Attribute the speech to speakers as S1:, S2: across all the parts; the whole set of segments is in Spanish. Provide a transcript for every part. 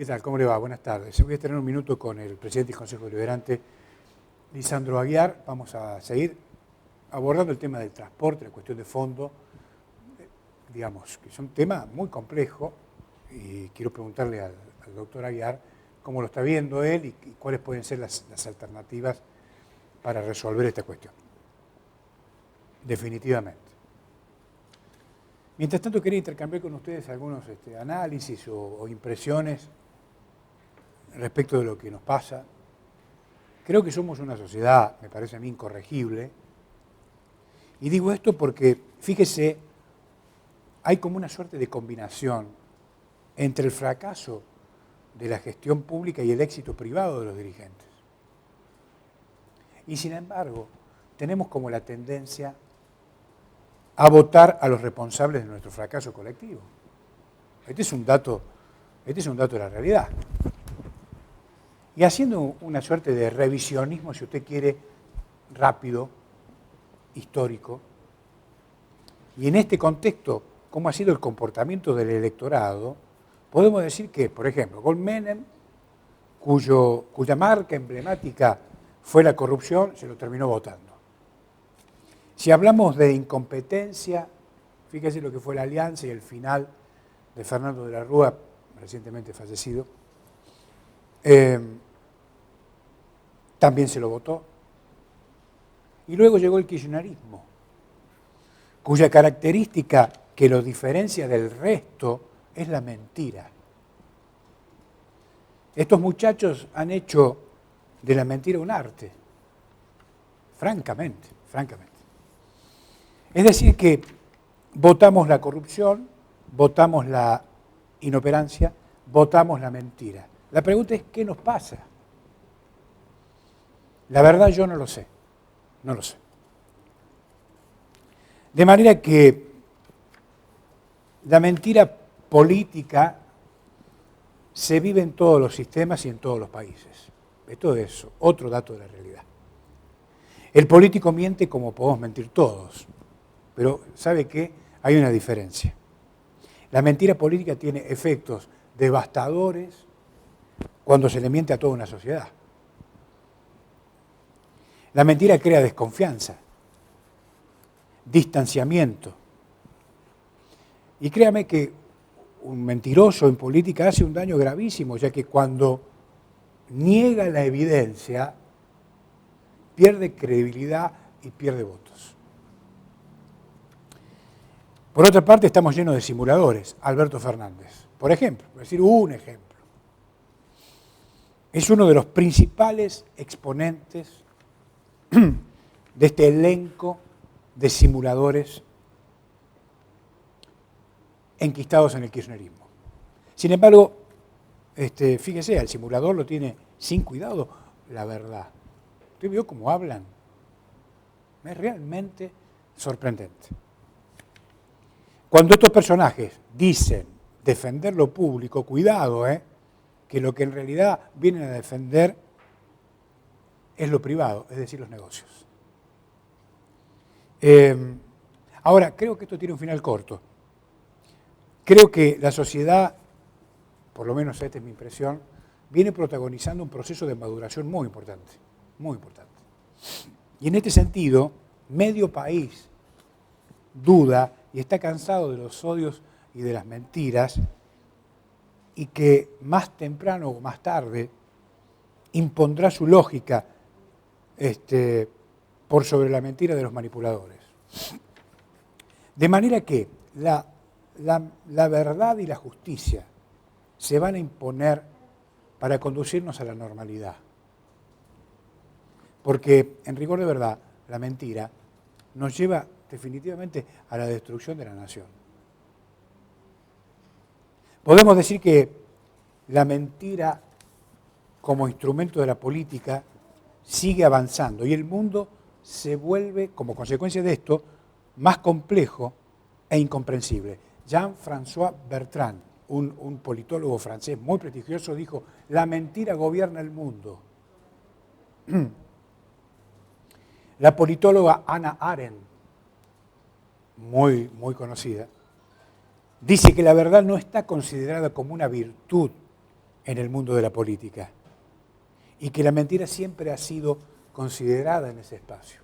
S1: ¿Qué tal? ¿Cómo le va? Buenas tardes. Voy a tener un minuto con el presidente del Consejo Deliberante, Lisandro Aguiar. Vamos a seguir abordando el tema del transporte, la cuestión de fondo, digamos, que es un tema muy complejo y quiero preguntarle al doctor Aguiar cómo lo está viendo él y cuáles pueden ser las alternativas para resolver esta cuestión. Definitivamente. Mientras tanto, quería intercambiar con ustedes algunos análisis o impresiones respecto de lo que nos pasa. Creo que somos una sociedad, me parece a mí, incorregible. Y digo esto porque, fíjese, hay como una suerte de combinación entre el fracaso de la gestión pública y el éxito privado de los dirigentes. Y sin embargo, tenemos como la tendencia a votar a los responsables de nuestro fracaso colectivo. Este es un dato de la realidad. Y haciendo una suerte de revisionismo, si usted quiere, rápido, histórico, y en este contexto, cómo ha sido el comportamiento del electorado, podemos decir que, por ejemplo, con Menem, cuya marca emblemática fue la corrupción, se lo terminó votando. Si hablamos de incompetencia, fíjese lo que fue la alianza y el final de Fernando de la Rúa, recientemente fallecido, también se lo votó. Y luego llegó el kirchnerismo, cuya característica que lo diferencia del resto es la mentira. Estos muchachos han hecho de la mentira un arte, francamente. Es decir que votamos la corrupción, votamos la inoperancia, votamos la mentira. La pregunta es, ¿qué nos pasa? La verdad yo no lo sé. De manera que la mentira política se vive en todos los sistemas y en todos los países. Esto es otro dato de la realidad. El político miente como podemos mentir todos, pero ¿sabe qué? Hay una diferencia. La mentira política tiene efectos devastadores cuando se le miente a toda una sociedad. La mentira crea desconfianza, distanciamiento. Y créame que un mentiroso en política hace un daño gravísimo, ya que cuando niega la evidencia, pierde credibilidad y pierde votos. Por otra parte, estamos llenos de simuladores. Alberto Fernández, por ejemplo, voy a decir un ejemplo. Es uno de los principales exponentes de este elenco de simuladores enquistados en el kirchnerismo. Sin embargo, fíjese, el simulador lo tiene sin cuidado la verdad. ¿Usted vio cómo hablan? Es realmente sorprendente. Cuando estos personajes dicen defender lo público, cuidado, que lo que en realidad vienen a defender es lo privado, es decir, los negocios. Ahora, creo que esto tiene un final corto. Creo que la sociedad, por lo menos esta es mi impresión, viene protagonizando un proceso de maduración muy importante, muy importante. Y en este sentido, medio país duda y está cansado de los odios y de las mentiras y que más temprano o más tarde impondrá su lógica por sobre la mentira de los manipuladores. De manera que la verdad y la justicia se van a imponer para conducirnos a la normalidad. Porque, en rigor de verdad, la mentira nos lleva definitivamente a la destrucción de la nación. Podemos decir que la mentira como instrumento de la política sigue avanzando y el mundo se vuelve, como consecuencia de esto, más complejo e incomprensible. Jean-François Bertrand, un politólogo francés muy prestigioso, dijo: la mentira gobierna el mundo. La politóloga Hannah Arendt, muy conocida, dice que la verdad no está considerada como una virtud, en el mundo de la política y que la mentira siempre ha sido considerada en ese espacio.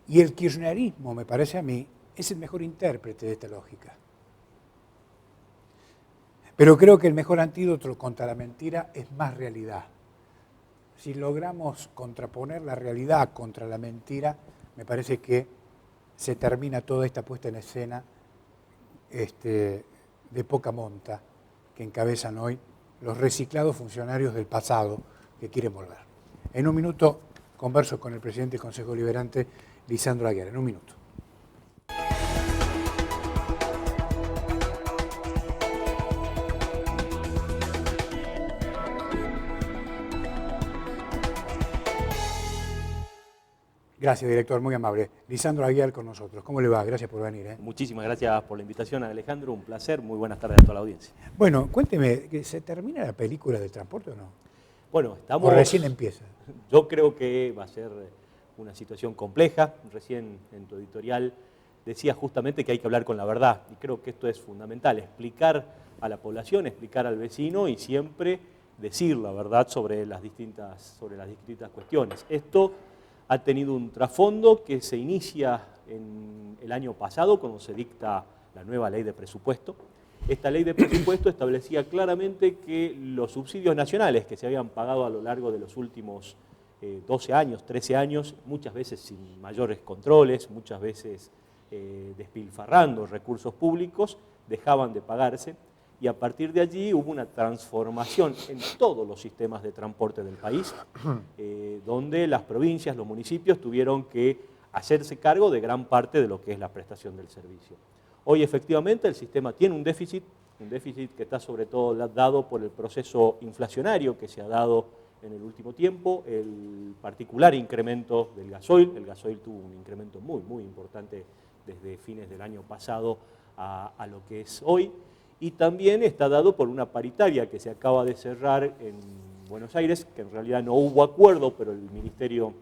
S1: Y el kirchnerismo, me parece a mí, es el mejor intérprete de esta lógica. Pero creo que el mejor antídoto contra la mentira es más realidad. Si logramos contraponer la realidad contra la mentira, me parece que se termina toda esta puesta en escena de poca monta que encabezan hoy los reciclados funcionarios del pasado que quieren volver. En un minuto converso con el presidente del Consejo Deliberante, Lisandro Aguiar. En un minuto. Gracias, director, muy amable. Lisandro Aguiar con nosotros. ¿Cómo le va? Gracias por venir.
S2: Muchísimas gracias por la invitación, Alejandro. Un placer. Muy buenas tardes a toda la audiencia.
S1: Bueno, cuénteme, ¿se termina la película del transporte o no?
S2: Bueno, estamos...
S1: ¿O recién empieza?
S2: Yo creo que va a ser una situación compleja. Recién en tu editorial decías justamente que hay que hablar con la verdad. Y creo que esto es fundamental. Explicar a la población, explicar al vecino y siempre decir la verdad sobre las distintas cuestiones. Esto ha tenido un trasfondo que se inicia en el año pasado, cuando se dicta la nueva ley de presupuesto. Esta ley de presupuesto establecía claramente que los subsidios nacionales que se habían pagado a lo largo de los últimos 12 años, 13 años, muchas veces sin mayores controles, muchas veces despilfarrando recursos públicos, dejaban de pagarse. Y a partir de allí hubo una transformación en todos los sistemas de transporte del país, donde las provincias, los municipios tuvieron que hacerse cargo de gran parte de lo que es la prestación del servicio. Hoy efectivamente el sistema tiene un déficit que está sobre todo dado por el proceso inflacionario que se ha dado en el último tiempo, el particular incremento del gasoil. El gasoil tuvo un incremento muy importante desde fines del año pasado a lo que es hoy. Y también está dado por una paritaria que se acaba de cerrar en Buenos Aires, que en realidad no hubo acuerdo, pero el Ministerio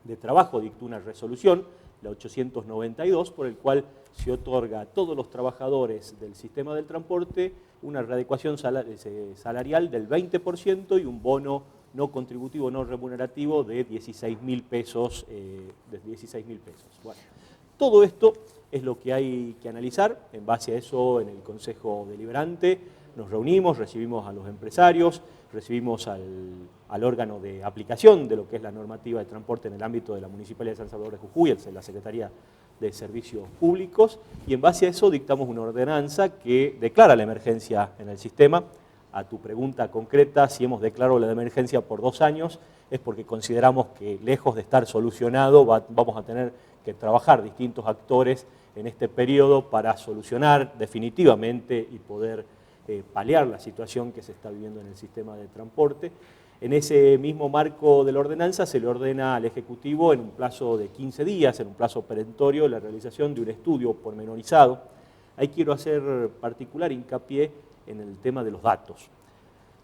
S2: de Trabajo dictó una resolución, la 892, por el cual se otorga a todos los trabajadores del sistema del transporte una readecuación salarial del 20% y un bono no contributivo, no remunerativo de 16.000 pesos. Bueno, todo esto es lo que hay que analizar. En base a eso, en el Consejo Deliberante nos reunimos, recibimos a los empresarios, recibimos al órgano de aplicación de lo que es la normativa de transporte en el ámbito de la Municipalidad de San Salvador de Jujuy, la Secretaría de Servicios Públicos, y en base a eso dictamos una ordenanza que declara la emergencia en el sistema. A tu pregunta concreta, si hemos declarado la emergencia por 2 años, es porque consideramos que lejos de estar solucionado, vamos a tener que trabajar distintos actores en este periodo para solucionar definitivamente y poder paliar la situación que se está viviendo en el sistema de transporte. En ese mismo marco de la ordenanza se le ordena al Ejecutivo en un plazo de 15 días, en un plazo perentorio, la realización de un estudio pormenorizado. Ahí quiero hacer particular hincapié en el tema de los datos.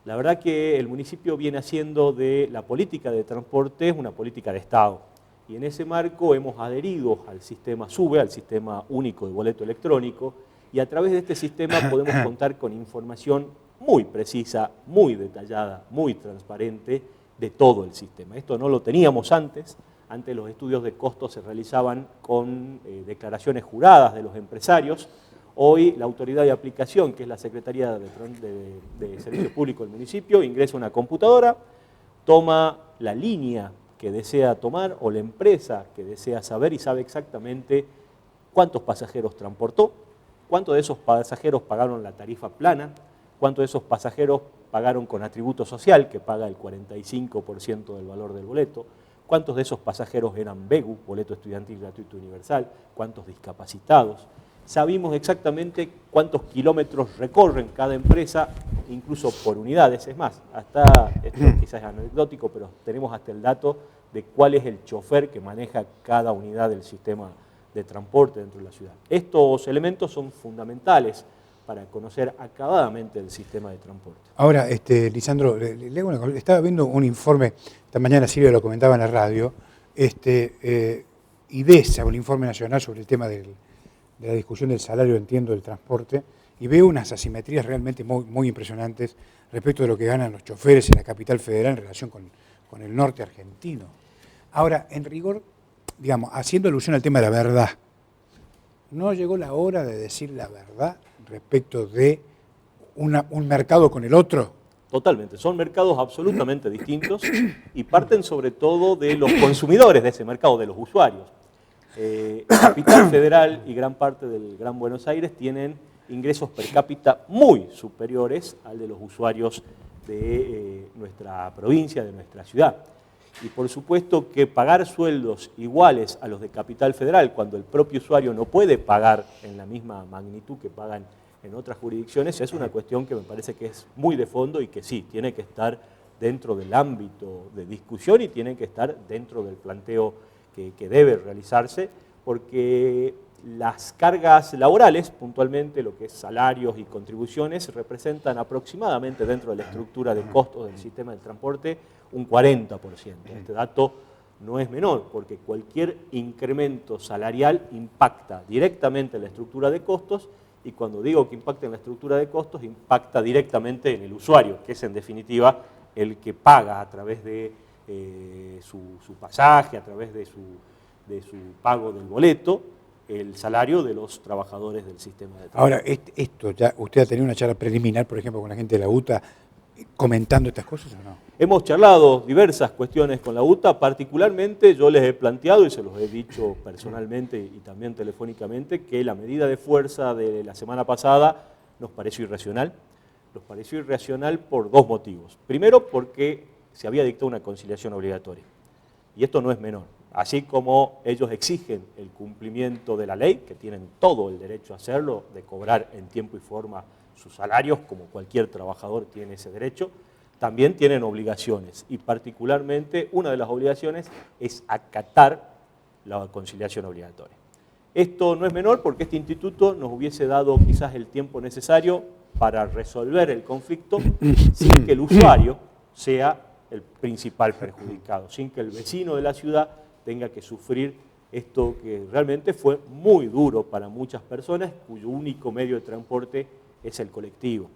S2: La verdad que el municipio viene haciendo de la política de transporte una política de Estado. Y en ese marco hemos adherido al sistema SUBE, al sistema único de boleto electrónico, y a través de este sistema podemos contar con información muy precisa, muy detallada, muy transparente de todo el sistema. Esto no lo teníamos antes. Antes los estudios de costos se realizaban con declaraciones juradas de los empresarios. Hoy la autoridad de aplicación, que es la Secretaría de Servicios Públicos del municipio, ingresa a una computadora, toma la línea que desea tomar o la empresa que desea saber y sabe exactamente cuántos pasajeros transportó, cuántos de esos pasajeros pagaron la tarifa plana, cuántos de esos pasajeros pagaron con atributo social, que paga el 45% del valor del boleto, cuántos de esos pasajeros eran BEGU, boleto estudiantil gratuito universal, cuántos discapacitados. Sabemos exactamente cuántos kilómetros recorren cada empresa, incluso por unidades. Es más, hasta, esto quizás es anecdótico, pero tenemos hasta el dato de cuál es el chofer que maneja cada unidad del sistema de transporte dentro de la ciudad. Estos elementos son fundamentales para conocer acabadamente el sistema de transporte.
S1: Ahora, Lisandro, estaba viendo un informe, esta mañana Silvia lo comentaba en la radio, IDESA, un informe nacional sobre el tema de la discusión del salario, entiendo, del transporte, y veo unas asimetrías realmente muy, muy impresionantes respecto de lo que ganan los choferes en la capital federal en relación con el norte argentino. Ahora, en rigor, digamos, haciendo alusión al tema de la verdad, ¿no llegó la hora de decir la verdad respecto de un mercado con el otro?
S2: Totalmente, son mercados absolutamente distintos y parten sobre todo de los consumidores de ese mercado, de los usuarios. Capital Federal y gran parte del Gran Buenos Aires tienen ingresos per cápita muy superiores al de los usuarios de nuestra provincia, de nuestra ciudad. Y por supuesto que pagar sueldos iguales a los de Capital Federal, cuando el propio usuario no puede pagar en la misma magnitud que pagan en otras jurisdicciones, es una cuestión que me parece que es muy de fondo y que sí, tiene que estar dentro del ámbito de discusión y tiene que estar dentro del planteo que debe realizarse, porque las cargas laborales, puntualmente lo que es salarios y contribuciones, representan aproximadamente dentro de la estructura de costos del sistema del transporte un 40%. Este dato no es menor, porque cualquier incremento salarial impacta directamente en la estructura de costos, y cuando digo que impacta en la estructura de costos, impacta directamente en el usuario, que es en definitiva el que paga a través de su pasaje, a través de su pago del boleto, el salario de los trabajadores del sistema de transporte.
S1: Ahora, esto ya, ¿usted ha tenido una charla preliminar, por ejemplo, con la gente de la UTA, comentando estas cosas o no?
S2: Hemos charlado diversas cuestiones con la UTA, particularmente yo les he planteado, y se los he dicho personalmente y también telefónicamente, que la medida de fuerza de la semana pasada nos pareció irracional. Nos pareció irracional por dos motivos. Primero, porque se había dictado una conciliación obligatoria, y esto no es menor. Así como ellos exigen el cumplimiento de la ley, que tienen todo el derecho a hacerlo, de cobrar en tiempo y forma sus salarios, como cualquier trabajador tiene ese derecho, también tienen obligaciones, y particularmente una de las obligaciones es acatar la conciliación obligatoria. Esto no es menor porque este instituto nos hubiese dado quizás el tiempo necesario para resolver el conflicto sin que el usuario sea el principal perjudicado, sin que el vecino de la ciudad tenga que sufrir esto que realmente fue muy duro para muchas personas cuyo único medio de transporte es el colectivo.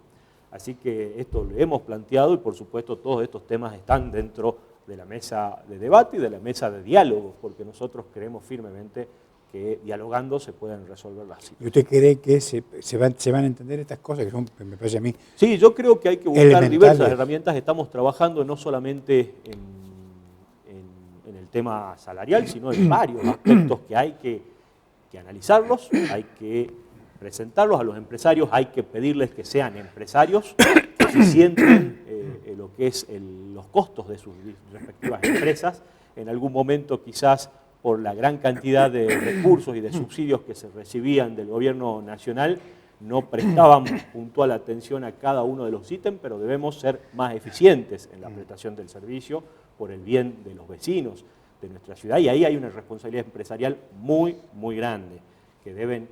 S2: Así que esto lo hemos planteado y por supuesto todos estos temas están dentro de la mesa de debate y de la mesa de diálogo, porque nosotros creemos firmemente que dialogando se pueden resolver las situaciones.
S1: ¿Y usted cree que se van a entender estas cosas que son, me parece a mí,
S2: Sí, yo creo que hay que buscar diversas herramientas. Estamos trabajando no solamente en el tema salarial, sino en varios aspectos que hay que analizarlos, hay que presentarlos a los empresarios, hay que pedirles que sean empresarios, que se sienten lo que es los costos de sus respectivas empresas. En algún momento quizás por la gran cantidad de recursos y de subsidios que se recibían del gobierno nacional, no prestaban puntual atención a cada uno de los ítems, pero debemos ser más eficientes en la prestación del servicio por el bien de los vecinos de nuestra ciudad, y ahí hay una responsabilidad empresarial muy, muy grande, que deben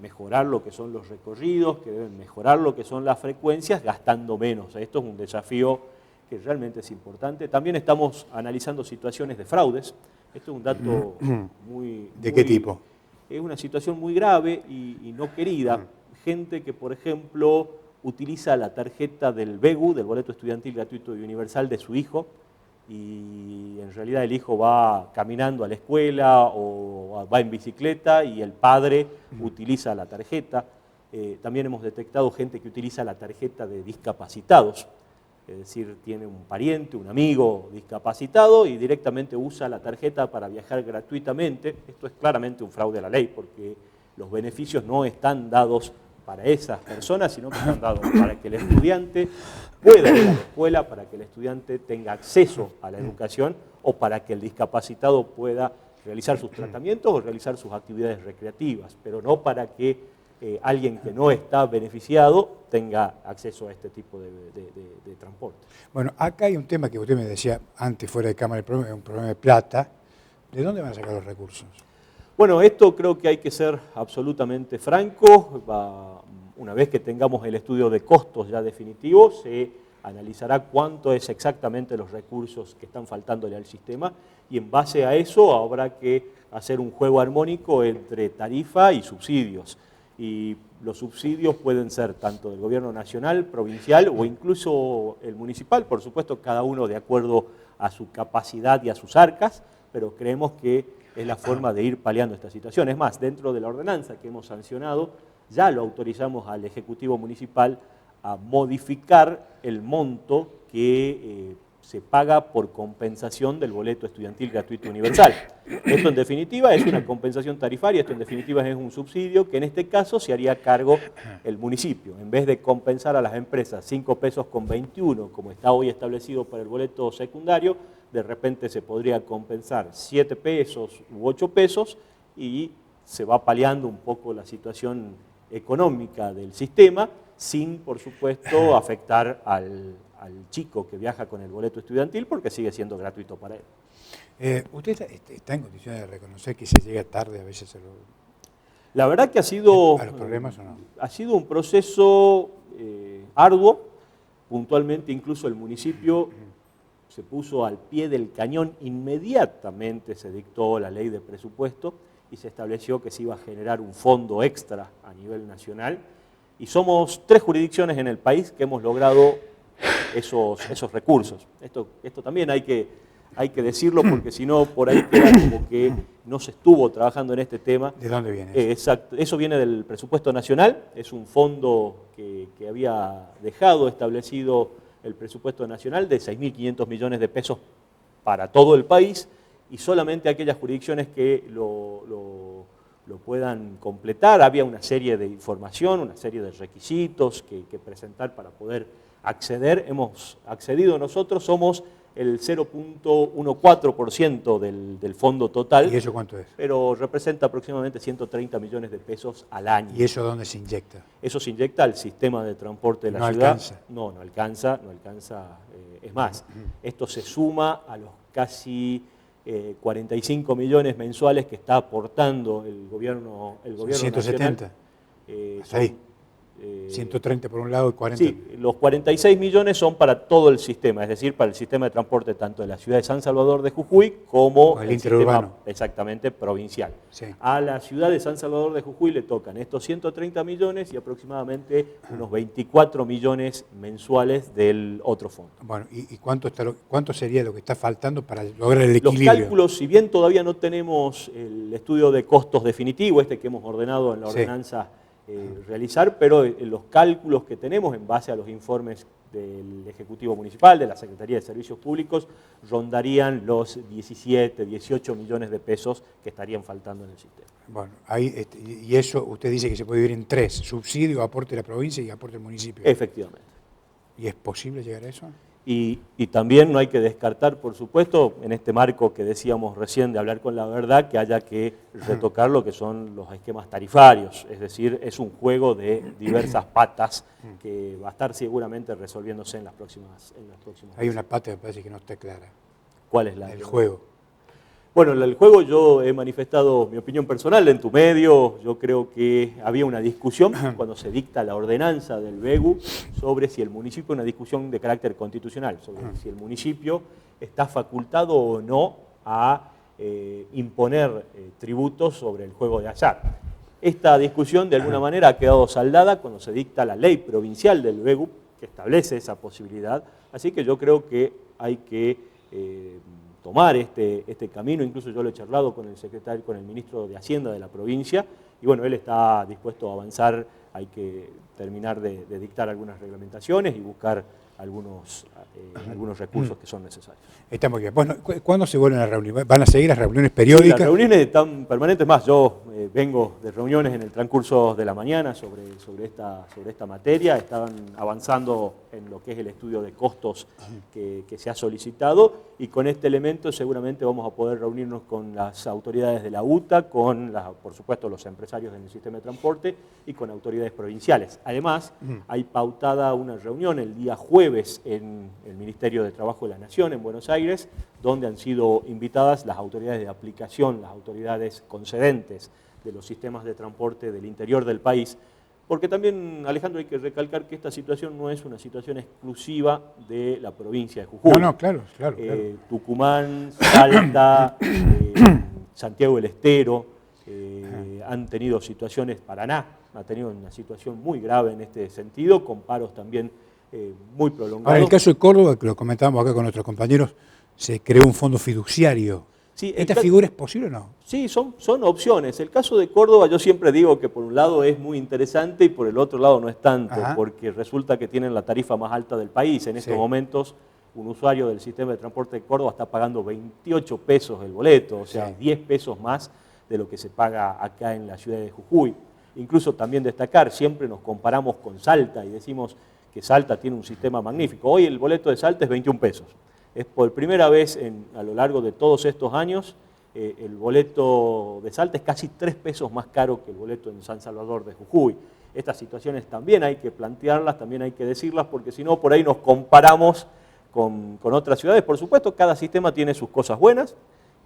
S2: mejorar lo que son los recorridos, que deben mejorar lo que son las frecuencias, gastando menos. Esto es un desafío que realmente es importante. También estamos analizando situaciones de fraudes. Esto es un dato muy...
S1: ¿De qué tipo?
S2: Es una situación muy grave y no querida. Gente que, por ejemplo, utiliza la tarjeta del BEGU, del Boleto Estudiantil Gratuito y Universal de su hijo, y en realidad el hijo va caminando a la escuela o va en bicicleta y el padre utiliza la tarjeta. También hemos detectado gente que utiliza la tarjeta de discapacitados, es decir, tiene un pariente, un amigo discapacitado y directamente usa la tarjeta para viajar gratuitamente. Esto es claramente un fraude a la ley porque los beneficios no están dados para esas personas, sino que están dados para que el estudiante pueda ir a la escuela, para que el estudiante tenga acceso a la educación o para que el discapacitado pueda realizar sus tratamientos o realizar sus actividades recreativas, pero no para que alguien que no está beneficiado tenga acceso a este tipo de transporte.
S1: Bueno, acá hay un tema que usted me decía antes fuera de cámara, es un problema de plata. ¿De dónde van a sacar los recursos?
S2: Bueno, esto creo que hay que ser absolutamente franco. Una vez que tengamos el estudio de costos ya definitivo, se analizará cuánto es exactamente los recursos que están faltándole al sistema y en base a eso habrá que hacer un juego armónico entre tarifa y subsidios. y los subsidios pueden ser tanto del gobierno nacional, provincial o incluso el municipal, por supuesto cada uno de acuerdo a su capacidad y a sus arcas, pero creemos que es la forma de ir paliando esta situación. Es más, dentro de la ordenanza que hemos sancionado, ya lo autorizamos al Ejecutivo Municipal a modificar el monto que se paga por compensación del boleto estudiantil gratuito universal. Esto en definitiva es una compensación tarifaria, esto en definitiva es un subsidio que en este caso se haría cargo el municipio. En vez de compensar a las empresas 5 pesos con 21, como está hoy establecido para el boleto secundario, de repente se podría compensar 7 pesos u 8 pesos y se va paliando un poco la situación económica del sistema sin, por supuesto, afectar al chico que viaja con el boleto estudiantil porque sigue siendo gratuito para él.
S1: ¿Usted está en condiciones de reconocer que se llega tarde a veces a
S2: La verdad que ha sido,
S1: a los problemas o no?
S2: Ha sido un proceso arduo, puntualmente incluso el municipio se puso al pie del cañón, inmediatamente se dictó la ley de presupuesto y se estableció que se iba a generar un fondo extra a nivel nacional y somos 3 jurisdicciones en el país que hemos logrado esos recursos. Esto también hay que decirlo porque si no por ahí queda como que no se estuvo trabajando en este tema.
S1: ¿De dónde viene eso?
S2: Exacto, eso viene del presupuesto nacional, es un fondo que había dejado establecido el presupuesto nacional de 6.500 millones de pesos para todo el país y solamente aquellas jurisdicciones que lo puedan completar. Había una serie de información, una serie de requisitos que presentar para poder acceder. Hemos accedido nosotros, somos el 0.14% del fondo total.
S1: ¿Y eso cuánto es?
S2: Pero representa aproximadamente 130 millones de pesos al año.
S1: ¿Y eso dónde se inyecta?
S2: Eso se inyecta al sistema de transporte de la ciudad.
S1: Alcanza.
S2: No alcanza. Es más, esto se suma a los casi 45 millones mensuales que está aportando el gobierno
S1: 170.
S2: nacional.
S1: Hasta ahí. 130 por un lado y 40.
S2: Sí, los 46 millones son para todo el sistema, es decir, para el sistema de transporte tanto de la ciudad de San Salvador de Jujuy como
S1: el interurbano.
S2: Sistema exactamente provincial.
S1: Sí.
S2: A la ciudad de San Salvador de Jujuy le tocan estos 130 millones y aproximadamente unos 24 millones mensuales del otro fondo.
S1: Bueno, ¿y cuánto sería lo que está faltando para lograr el
S2: Los
S1: equilibrio?
S2: cálculos, si bien todavía no tenemos el estudio de costos definitivo, que hemos ordenado en la ordenanza realizar, pero los cálculos que tenemos en base a los informes del Ejecutivo Municipal, de la Secretaría de Servicios Públicos, rondarían los 17, 18 millones de pesos que estarían faltando en el sistema.
S1: Bueno, ahí, y eso usted dice que se puede dividir en 3, subsidio, aporte de la provincia y aporte del municipio.
S2: Efectivamente.
S1: ¿Y es posible llegar a eso?
S2: Y también no hay que descartar, por supuesto, en este marco que decíamos recién de hablar con la verdad, que haya que retocar lo que son los esquemas tarifarios. Es decir, es un juego de diversas patas que va a estar seguramente resolviéndose en las próximas
S1: Hay una pata que me parece que no está clara.
S2: ¿Cuál es la?
S1: El juego.
S2: Bueno, el juego yo he manifestado mi opinión personal en tu medio. Yo creo que había una discusión cuando se dicta la ordenanza del BEGU sobre si el municipio, una discusión de carácter constitucional, sobre si el municipio está facultado o no a imponer tributos sobre el juego de azar. Esta discusión de alguna manera ha quedado saldada cuando se dicta la ley provincial del BEGU que establece esa posibilidad. Así que yo creo que hay que tomar este camino. Incluso yo lo he charlado con el secretario, con el ministro de Hacienda de la provincia, y bueno, él está dispuesto a avanzar. Hay que terminar de dictar algunas reglamentaciones y buscar algunos recursos que son necesarios.
S1: Está muy bien. Bueno, ¿cuándo se vuelven a reunir? ¿Van a seguir las reuniones periódicas?
S2: Sí, las reuniones están permanentes. Más, yo vengo de reuniones en el transcurso de la mañana sobre esta materia. Estaban avanzando en lo que es el estudio de costos que se ha solicitado, y con este elemento seguramente vamos a poder reunirnos con las autoridades de la UTA, por supuesto los empresarios en el sistema de transporte y con autoridades provinciales. Además, hay pautada una reunión el día jueves en el Ministerio de Trabajo de la Nación, en Buenos Aires, donde han sido invitadas las autoridades de aplicación, las autoridades concedentes de los sistemas de transporte del interior del país, porque también, Alejandro, hay que recalcar que esta situación no es una situación exclusiva de la provincia de Jujuy.
S1: No, claro.
S2: Tucumán, Salta, Santiago del Estero, han tenido situaciones, Paraná ha tenido una situación muy grave en este sentido, con paros también muy prolongados.
S1: Ahora, en el caso de Córdoba, que lo comentábamos acá con nuestros compañeros, se creó un fondo fiduciario.
S2: Sí,
S1: ¿Esta figura es posible o no?
S2: Sí, son opciones. El caso de Córdoba, yo siempre digo que por un lado es muy interesante y por el otro lado no es tanto,
S1: Ajá.
S2: porque resulta que tienen la tarifa más alta del país. En estos momentos, un usuario del sistema de transporte de Córdoba está pagando 28 pesos el boleto, o sea, 10 pesos más de lo que se paga acá en la ciudad de Jujuy. Incluso también destacar, siempre nos comparamos con Salta y decimos que Salta tiene un sistema magnífico. Hoy el boleto de Salta es 21 pesos. Es por primera vez a lo largo de todos estos años, el boleto de Salta es casi 3 pesos más caro que el boleto en San Salvador de Jujuy. Estas situaciones también hay que plantearlas, también hay que decirlas, porque si no, por ahí nos comparamos con otras ciudades. Por supuesto, cada sistema tiene sus cosas buenas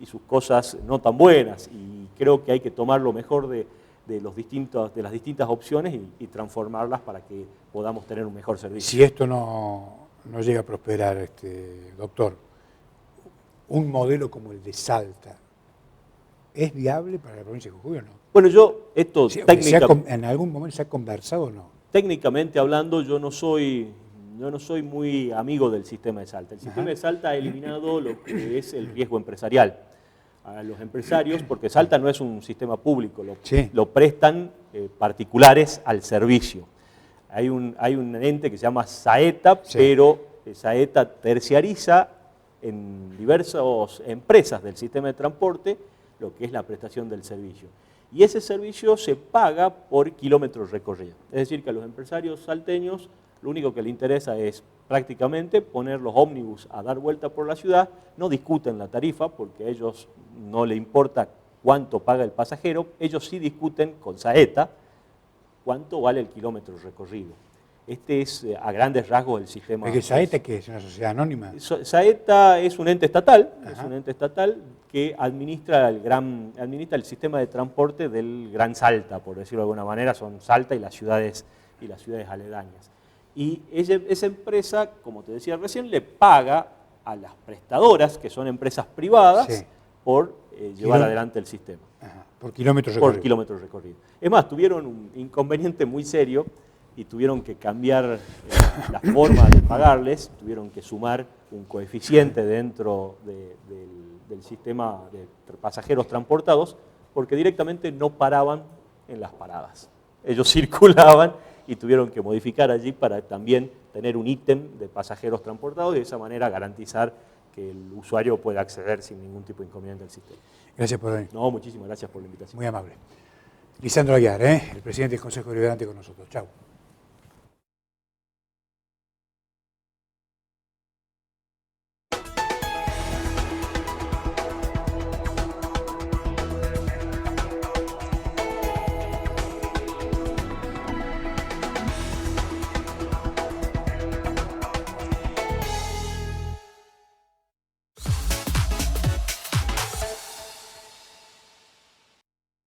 S2: y sus cosas no tan buenas, y creo que hay que tomar lo mejor de las distintas opciones y transformarlas para que podamos tener un mejor servicio.
S1: Si esto no llega a prosperar, doctor, un modelo como el de Salta, ¿es viable para la provincia de Jujuy o no?
S2: Bueno, esto
S1: Sí,
S2: técnicamente...
S1: ¿En algún momento se ha conversado o no?
S2: Técnicamente hablando, yo no soy muy amigo del sistema de Salta. El sistema de Salta ha eliminado lo que es el riesgo empresarial a los empresarios, porque Salta no es un sistema público, lo prestan particulares al servicio. Hay un ente que se llama Saeta, pero Saeta terciariza en diversas empresas del sistema de transporte lo que es la prestación del servicio. Y ese servicio se paga por kilómetros recorridos. Es decir, que a los empresarios salteños lo único que les interesa es prácticamente poner los ómnibus a dar vuelta por la ciudad, no discuten la tarifa porque a ellos no les importa cuánto paga el pasajero, ellos sí discuten con Saeta cuánto vale el kilómetro recorrido. Este es a grandes rasgos el sistema.
S1: ¿Es que Saeta qué es? ¿Una sociedad anónima?
S2: Saeta es un ente estatal, que administra el sistema de transporte del Gran Salta, por decirlo de alguna manera, son Salta y las ciudades aledañas. Y esa empresa, como te decía recién, le paga a las prestadoras, que son empresas privadas, por llevar adelante el sistema.
S1: Ajá. Por kilómetros recorridos.
S2: Por kilómetros recorridos. Es más, tuvieron un inconveniente muy serio y tuvieron que cambiar la forma de pagarles, tuvieron que sumar un coeficiente dentro del sistema de pasajeros transportados, porque directamente no paraban en las paradas. Ellos circulaban y tuvieron que modificar allí para también tener un ítem de pasajeros transportados y de esa manera garantizar que el usuario pueda acceder sin ningún tipo de inconveniente al sistema.
S1: Gracias por venir.
S2: No, muchísimas gracias por la invitación.
S1: Muy amable. Lisandro Aguiar, el presidente del Consejo Deliberante con nosotros. Chau.